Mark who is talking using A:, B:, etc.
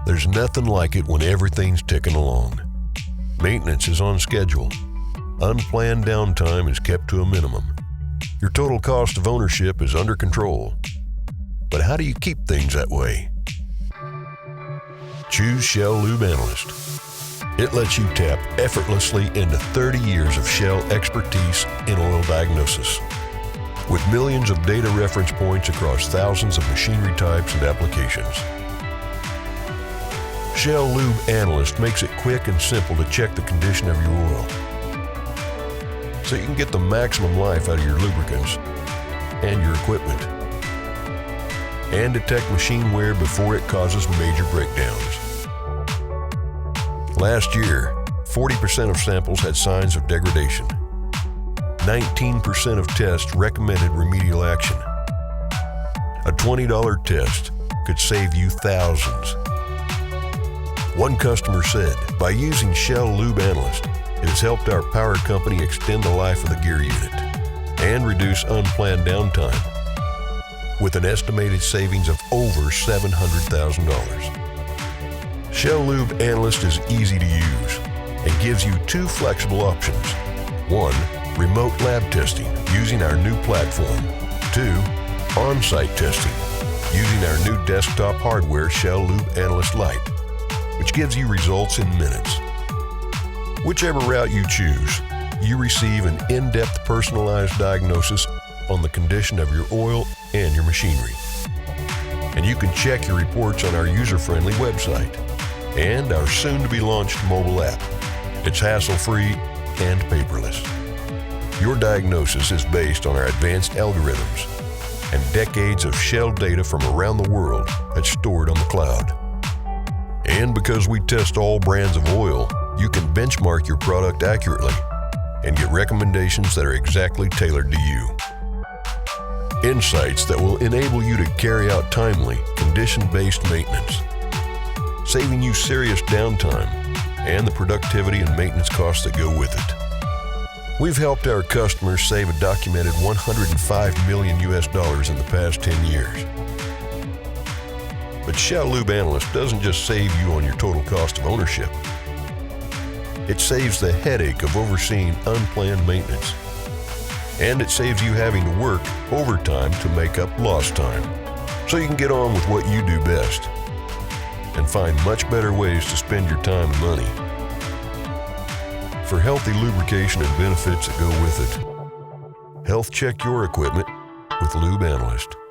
A: There's nothing like it when everything's ticking along. Maintenance is on schedule. Unplanned downtime is kept to a minimum. Your total cost of ownership is under control. But how do you keep things that way? Choose Shell LubeAnalyst. It lets you tap effortlessly into 30 years of Shell expertise in oil diagnosis. With millions of data reference points across thousands of machinery types and applications. Shell LubeAnalyst makes it quick and simple to check the condition of your oil, so you can get the maximum life out of your lubricants and your equipment, and detect machine wear before it causes major breakdowns. Last year, 40% of samples had signs of degradation. 19% of tests recommended remedial action. A $20 test could save you thousands. One customer said, by using Shell LubeAnalyst, it has helped our power company extend the life of the gear unit and reduce unplanned downtime with an estimated savings of over $700,000. Shell LubeAnalyst is easy to use and gives you two flexible options. One, remote lab testing using our new platform. Two, on-site testing using our new desktop hardware Shell LubeAnalyst Lite, which gives you results in minutes. Whichever route you choose, you receive an in-depth personalized diagnosis on the condition of your oil and your machinery. And you can check your reports on our user-friendly website and our soon-to-be-launched mobile app. It's hassle-free and paperless. Your diagnosis is based on our advanced algorithms and decades of Shell data from around the world that's stored on the cloud. And because we test all brands of oil, you can benchmark your product accurately and get recommendations that are exactly tailored to you. Insights that will enable you to carry out timely, condition-based maintenance, saving you serious downtime and the productivity and maintenance costs that go with it. We've helped our customers save a documented $105 million in the past 10 years. But Shell LubeAnalyst doesn't just save you on your total cost of ownership. It saves the headache of overseeing unplanned maintenance. And it saves you having to work overtime to make up lost time, so you can get on with what you do best and find much better ways to spend your time and money. For healthy lubrication and benefits that go with it, health check your equipment with LubeAnalyst.